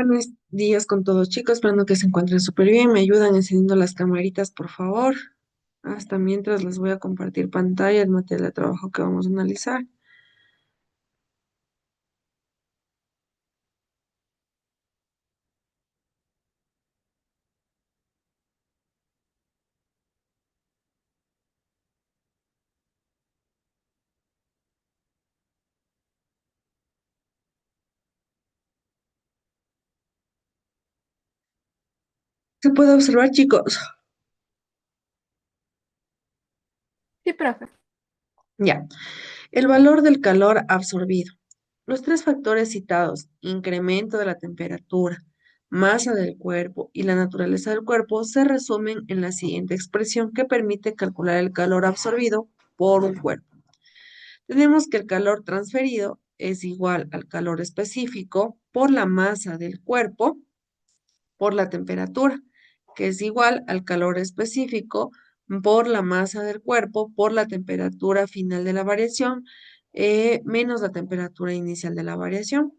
Buenos días con todos, chicos. Esperando que se encuentren súper bien. Me ayudan encendiendo las camaritas, por favor. Hasta mientras les voy a compartir pantalla, el material de trabajo que vamos a analizar. Se puede observar, chicos. Sí, profe. Ya. El valor del calor absorbido. Los tres factores citados, incremento de la temperatura, masa del cuerpo y la naturaleza del cuerpo, se resumen en la siguiente expresión que permite calcular el calor absorbido por un cuerpo. Tenemos que el calor transferido es igual al calor específico por la masa del cuerpo por la temperatura, que es igual al calor específico por la masa del cuerpo por la temperatura final de la variación menos la temperatura inicial de la variación.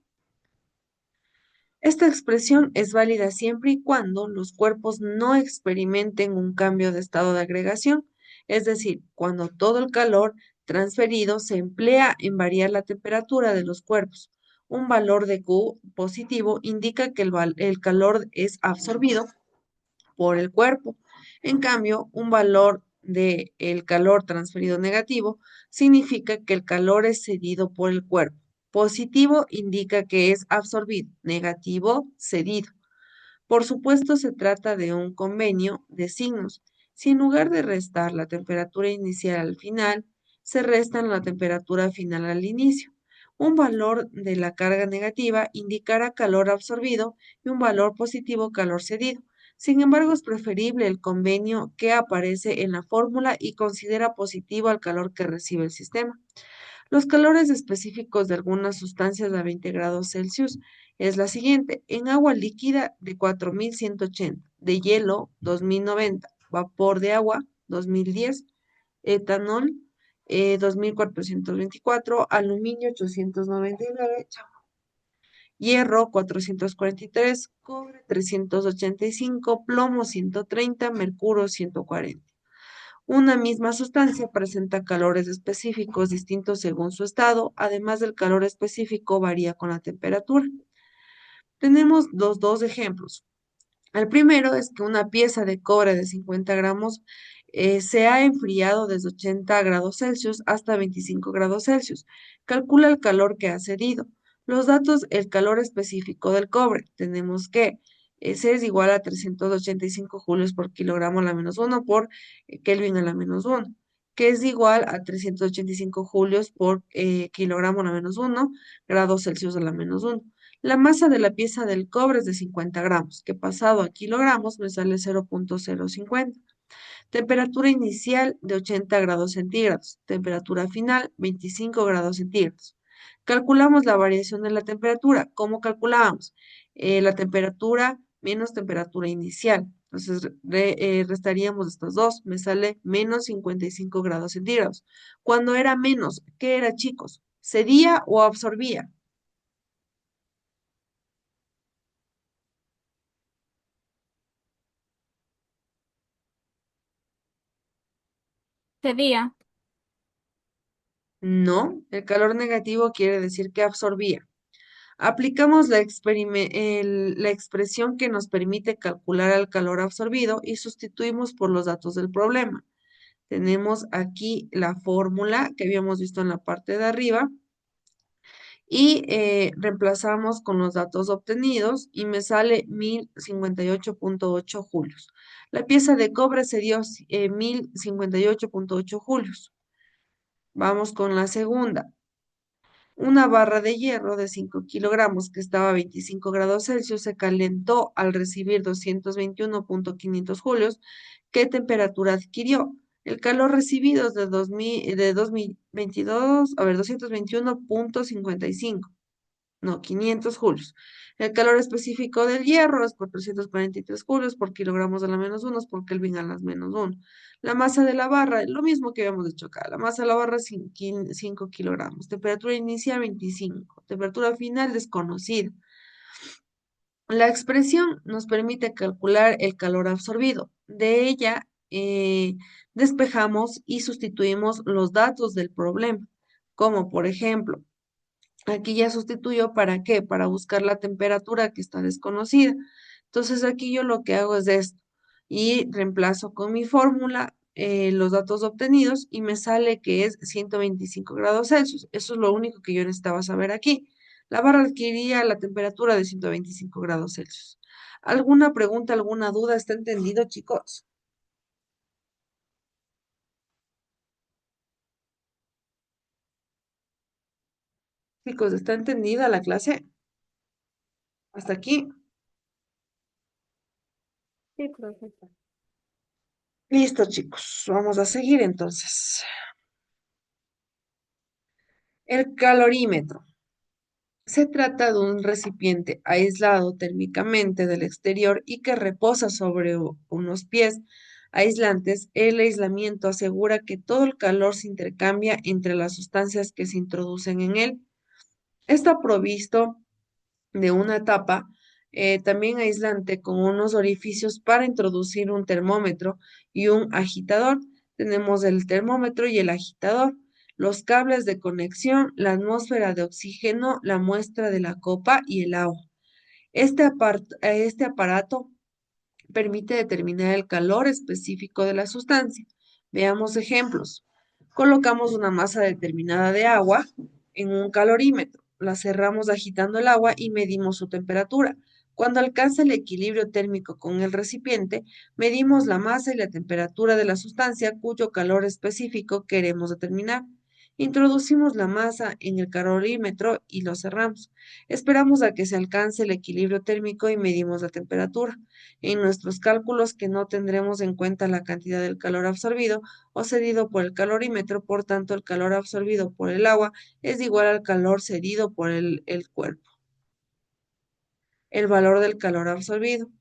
Esta expresión es válida siempre y cuando los cuerpos no experimenten un cambio de estado de agregación, es decir, cuando todo el calor transferido se emplea en variar la temperatura de los cuerpos. Un valor de Q positivo indica que el calor es absorbido por el cuerpo. En cambio, un valor de el calor transferido negativo significa que el calor es cedido por el cuerpo. Positivo indica que es absorbido, negativo, cedido. Por supuesto, se trata de un convenio de signos. Si en lugar de restar la temperatura inicial al final, se restan la temperatura final al inicio. Un valor de la carga negativa indicará calor absorbido y un valor positivo calor cedido. Sin embargo, es preferible el convenio que aparece en la fórmula y considera positivo al calor que recibe el sistema. Los calores específicos de algunas sustancias a 20 grados Celsius es la siguiente: en agua líquida de 4180, de hielo 2090, vapor de agua 2010, etanol 2424, aluminio 899, hierro 443, cobre 385, plomo 130, mercurio 140. Una misma sustancia presenta calores específicos distintos según su estado, además del calor específico varía con la temperatura. Tenemos los dos ejemplos. El primero es que una pieza de cobre de 50 gramos se ha enfriado desde 80 grados Celsius hasta 25 grados Celsius. Calcula el calor que ha cedido. Los datos, el calor específico del cobre. Tenemos que S es igual a 385 julios por kilogramo a la menos uno por Kelvin a la menos uno, que es igual a 385 julios por kilogramo a la menos uno grados Celsius a la menos uno. La masa de la pieza del cobre es de 50 gramos, que pasado a kilogramos me sale 0.050. Temperatura inicial de 80 grados centígrados. Temperatura final 25 grados centígrados. Calculamos la variación de la temperatura. ¿Cómo calculamos? La temperatura menos temperatura inicial. Entonces, restaríamos estas dos. Me sale menos 55 grados centígrados. Cuando era menos, ¿qué era, chicos? ¿Cedía o absorbía? Ese día. No, el calor negativo quiere decir que absorbía. Aplicamos la expresión que nos permite calcular el calor absorbido y sustituimos por los datos del problema. Tenemos aquí la fórmula que habíamos visto en la parte de arriba y reemplazamos con los datos obtenidos y me sale 1058.8 julios. La pieza de cobre se dio 1058.8 julios. Vamos con la segunda. Una barra de hierro de 5 kilogramos que estaba a 25 grados Celsius se calentó al recibir 221.500 julios. ¿Qué temperatura adquirió? El calor recibido es de 2022, a ver, 221.55, no, 500 julios. El calor específico del hierro es 443 julios por kilogramos a la menos uno por Kelvin a las menos uno. La masa de la barra, lo mismo que habíamos dicho acá, la masa de la barra es 5 kilogramos. Temperatura inicial 25, temperatura final desconocida. La expresión nos permite calcular el calor absorbido. De ella despejamos y sustituimos los datos del problema, como por ejemplo, aquí ya sustituyo ¿para qué? Para buscar la temperatura que está desconocida. Entonces aquí yo lo que hago es esto y reemplazo con mi fórmula los datos obtenidos y me sale que es 125 grados Celsius. Eso es lo único que yo necesitaba saber aquí. La barra adquiría la temperatura de 125 grados Celsius. ¿Alguna pregunta, alguna duda? ¿Está entendido, chicos? Chicos, ¿está entendida la clase? Hasta aquí. Sí, profesor. Listo, chicos. Vamos a seguir entonces. El calorímetro. Se trata de un recipiente aislado térmicamente del exterior y que reposa sobre unos pies aislantes. El aislamiento asegura que todo el calor se intercambia entre las sustancias que se introducen en él. Está provisto de una tapa también aislante con unos orificios para introducir un termómetro y un agitador. Tenemos el termómetro y el agitador, los cables de conexión, la atmósfera de oxígeno, la muestra de la copa y el agua. Este aparato permite determinar el calor específico de la sustancia. Veamos ejemplos. Colocamos una masa determinada de agua en un calorímetro. La cerramos agitando el agua y medimos su temperatura. Cuando alcanza el equilibrio térmico con el recipiente, medimos la masa y la temperatura de la sustancia cuyo calor específico queremos determinar. Introducimos la masa en el calorímetro y lo cerramos. Esperamos a que se alcance el equilibrio térmico y medimos la temperatura. En nuestros cálculos que no tendremos en cuenta la cantidad del calor absorbido o cedido por el calorímetro, por tanto el calor absorbido por el agua es igual al calor cedido por el cuerpo. El valor del calor absorbido.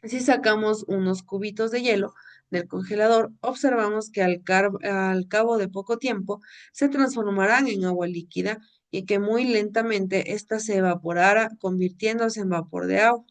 Si sacamos unos cubitos de hielo del congelador, observamos que al cabo de poco tiempo se transformarán en agua líquida y que muy lentamente ésta se evaporará, convirtiéndose en vapor de agua.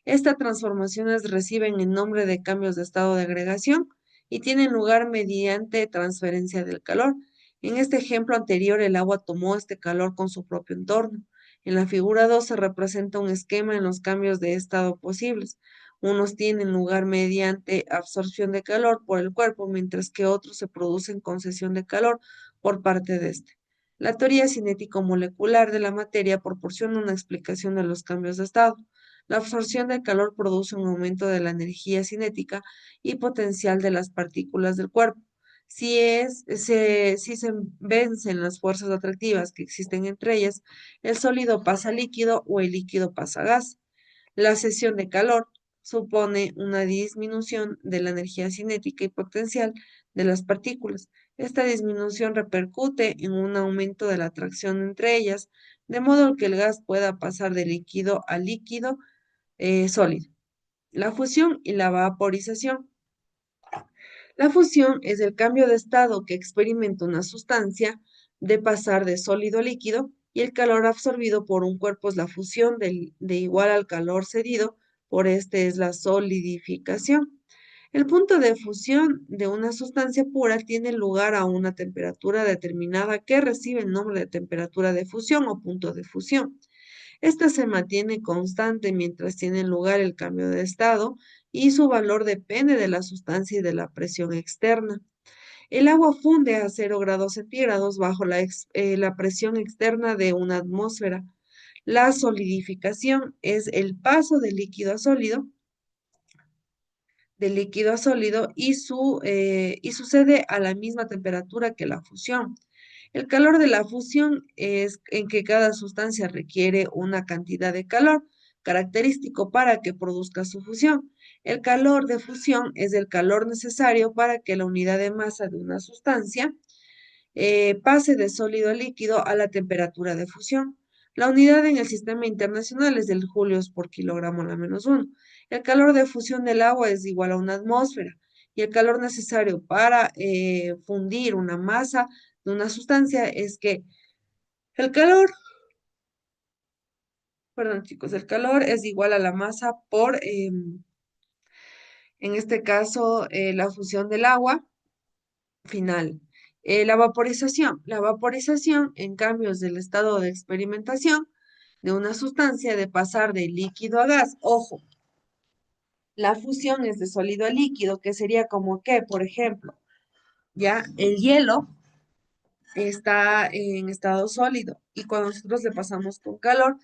Estas transformaciones reciben el nombre de cambios de estado de agregación y tienen lugar mediante transferencia del calor. En este ejemplo anterior, el agua tomó este calor con su propio entorno. En la figura 2 se representa un esquema en los cambios de estado posibles. Unos tienen lugar mediante absorción de calor por el cuerpo, mientras que otros se producen con cesión de calor por parte de este. La teoría cinético-molecular de la materia proporciona una explicación de los cambios de estado. La absorción del calor produce un aumento de la energía cinética y potencial de las partículas del cuerpo. Si se vencen las fuerzas atractivas que existen entre ellas, el sólido pasa a líquido o el líquido pasa a gas. La cesión de calor supone una disminución de la energía cinética y potencial de las partículas. Esta disminución repercute en un aumento de la atracción entre ellas, de modo que el gas pueda pasar de líquido a líquido sólido. La fusión y la vaporización. La fusión es el cambio de estado que experimenta una sustancia de pasar de sólido a líquido y el calor absorbido por un cuerpo es la fusión de igual al calor cedido, por este es la solidificación. El punto de fusión de una sustancia pura tiene lugar a una temperatura determinada que recibe el nombre de temperatura de fusión o punto de fusión. Esta se mantiene constante mientras tiene lugar el cambio de estado y su valor depende de la sustancia y de la presión externa. El agua funde a 0 grados centígrados bajo la presión externa de una atmósfera. La solidificación es el paso de líquido a sólido y sucede a la misma temperatura que la fusión. El calor de la fusión es en que cada sustancia requiere una cantidad de calor característico para que produzca su fusión. El calor de fusión es el calor necesario para que la unidad de masa de una sustancia pase de sólido a líquido a la temperatura de fusión. La unidad en el sistema internacional es del julios por kilogramo a la -1. El calor de fusión del agua es igual a una atmósfera y el calor necesario para fundir una masa de una sustancia es que el calor Perdón, chicos, el calor es igual a la masa por, en este caso, la fusión del agua final. La vaporización, en cambios del estado de experimentación de una sustancia de pasar de líquido a gas. Ojo, la fusión es de sólido a líquido, que sería como que, por ejemplo, ya el hielo está en estado sólido y cuando nosotros le pasamos con calor,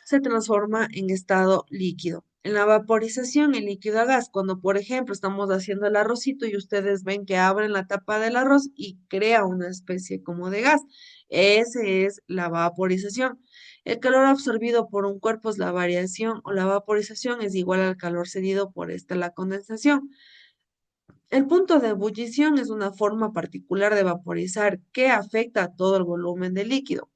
se transforma en estado líquido. En la vaporización, el líquido a gas, cuando por ejemplo estamos haciendo el arrocito y ustedes ven que abren la tapa del arroz y crea una especie como de gas, ese es la vaporización. El calor absorbido por un cuerpo es la variación o la vaporización es igual al calor cedido por esta la condensación. El punto de ebullición es una forma particular de vaporizar que afecta a todo el volumen del líquido.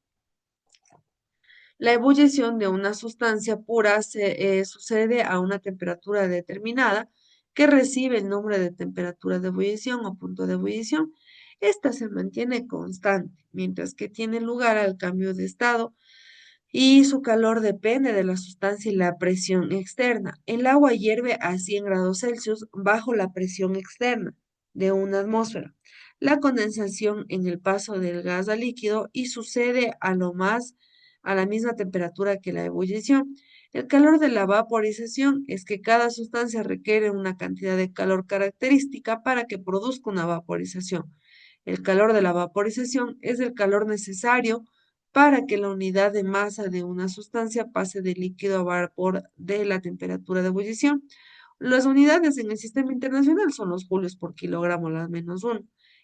La ebullición de una sustancia pura sucede a una temperatura determinada que recibe el nombre de temperatura de ebullición o punto de ebullición. Esta se mantiene constante, mientras que tiene lugar al cambio de estado y su calor depende de la sustancia y la presión externa. El agua hierve a 100 grados Celsius bajo la presión externa de una atmósfera. La condensación en el paso del gas al líquido y sucede a la misma temperatura que la ebullición. El calor de la vaporización es que cada sustancia requiere una cantidad de calor característica para que produzca una vaporización. El calor de la vaporización es el calor necesario para que la unidad de masa de una sustancia pase de líquido a vapor de la temperatura de ebullición. Las unidades en el sistema internacional son los julios por kilogramo, las menos uno.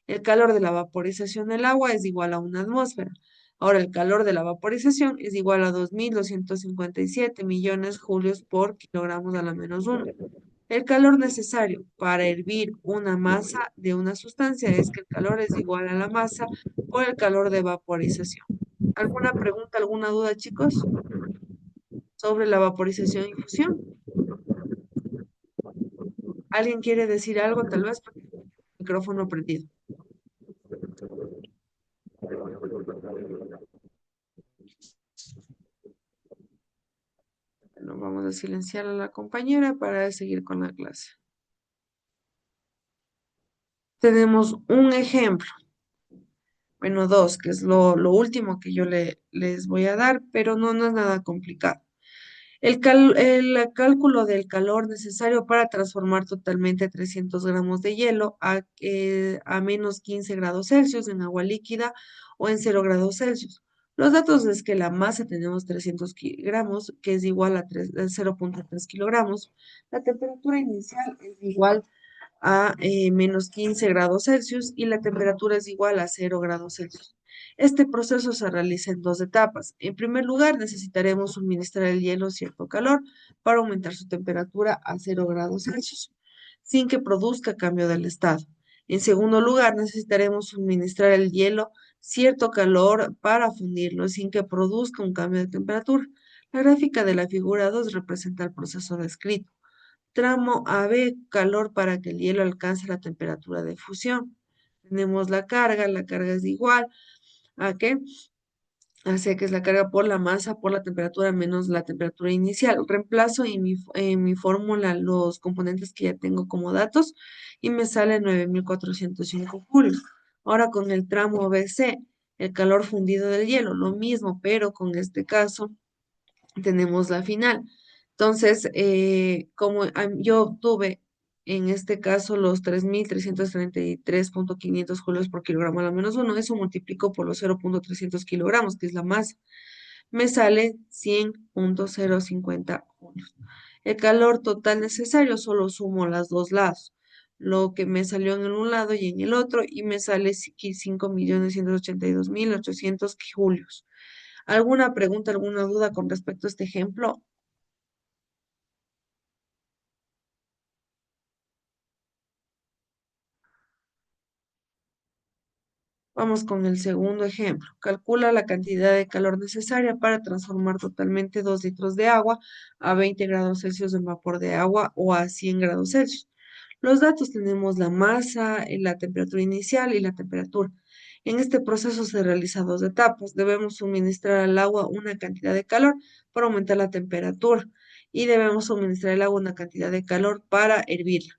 El calor de la vaporización del agua es igual a una atmósfera. Ahora, el calor de la vaporización es igual a 2.257 millones julios por kilogramos a la menos uno. El calor necesario para hervir una masa de una sustancia es que el calor es igual a la masa por el calor de vaporización. ¿Alguna pregunta, alguna duda, chicos, sobre la vaporización y fusión? ¿Alguien quiere decir algo? Tal vez porque tengo el micrófono prendido. Bueno, vamos a silenciar a la compañera para seguir con la clase. Tenemos un ejemplo, bueno, dos, que es lo último que yo les voy a dar, pero no es nada complicado. El cálculo del calor necesario para transformar totalmente 300 gramos de hielo a menos 15 grados Celsius en agua líquida o en 0 grados Celsius. Los datos es que la masa tenemos 300 gramos, que es igual a 0,3 kilogramos. La temperatura inicial es igual a menos 15 grados Celsius y la temperatura es igual a 0 grados Celsius. Este proceso se realiza en dos etapas. En primer lugar, necesitaremos suministrar el hielo cierto calor para aumentar su temperatura a 0 grados Celsius, sin que produzca cambio del estado. En segundo lugar, necesitaremos suministrar el hielo cierto calor para fundirlo sin que produzca un cambio de temperatura. La gráfica de la figura 2 representa el proceso descrito. Tramo AB, calor para que el hielo alcance la temperatura de fusión. Tenemos la carga es igual a qué? Así que es la carga por la masa por la temperatura menos la temperatura inicial. Reemplazo en mi fórmula los componentes que ya tengo como datos y me sale 9.405 julios. Ahora con el tramo BC, el calor fundido del hielo, lo mismo, pero con este caso tenemos la final. Entonces, como yo obtuve en este caso los 3.333.500 julios por kilogramo a la menos uno, eso multiplico por los 0,300 kilogramos, que es la masa, me sale 100.050 julios. El calor total necesario solo sumo los dos lados, lo que me salió en un lado y en el otro, y me sale 5.182.800 julios. ¿Alguna pregunta, alguna duda con respecto a este ejemplo? Vamos con el segundo ejemplo. Calcula la cantidad de calor necesaria para transformar totalmente 2 litros de agua a 20 grados Celsius en vapor de agua o a 100 grados Celsius. Los datos tenemos la masa, la temperatura inicial y la temperatura. En este proceso se realiza dos etapas. Debemos suministrar al agua una cantidad de calor para aumentar la temperatura y debemos suministrar al agua una cantidad de calor para hervirla.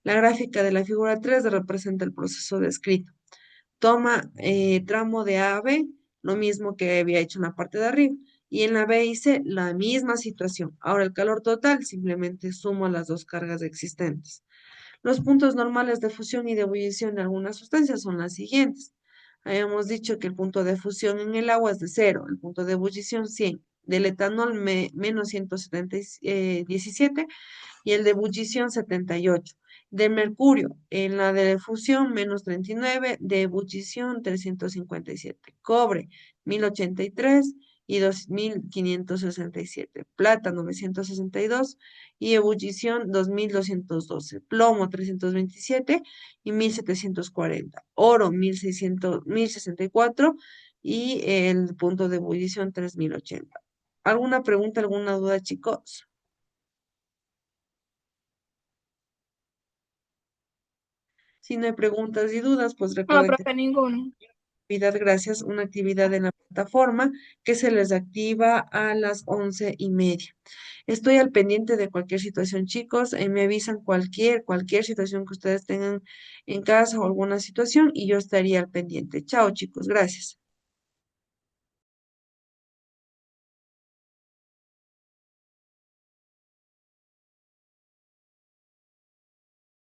La gráfica de la figura 3 representa el proceso descrito. Toma tramo de A a B, lo mismo que había hecho en la parte de arriba. Y en la B y C, la misma situación. Ahora el calor total, simplemente sumo las dos cargas existentes. Los puntos normales de fusión y de ebullición de algunas sustancias son las siguientes. Habíamos dicho que el punto de fusión en el agua es de 0, el punto de ebullición 100, del etanol menos 117 y el de ebullición 78. De mercurio, en la de fusión menos 39, de ebullición 357. Cobre 1083 y 2567. Plata 962 y ebullición 2212. Plomo 327 y 1740. Oro 1600, 1064 y el punto de ebullición 3080. ¿Alguna pregunta, alguna duda, chicos? Si no hay preguntas y dudas, pues No, recuerden que profe, ninguno. actividad gracias, una actividad en la plataforma que se les activa a las 11:30. Estoy al pendiente de cualquier situación, chicos. Me avisan cualquier situación que ustedes tengan en casa o alguna situación y yo estaría al pendiente. Chao, chicos. Gracias.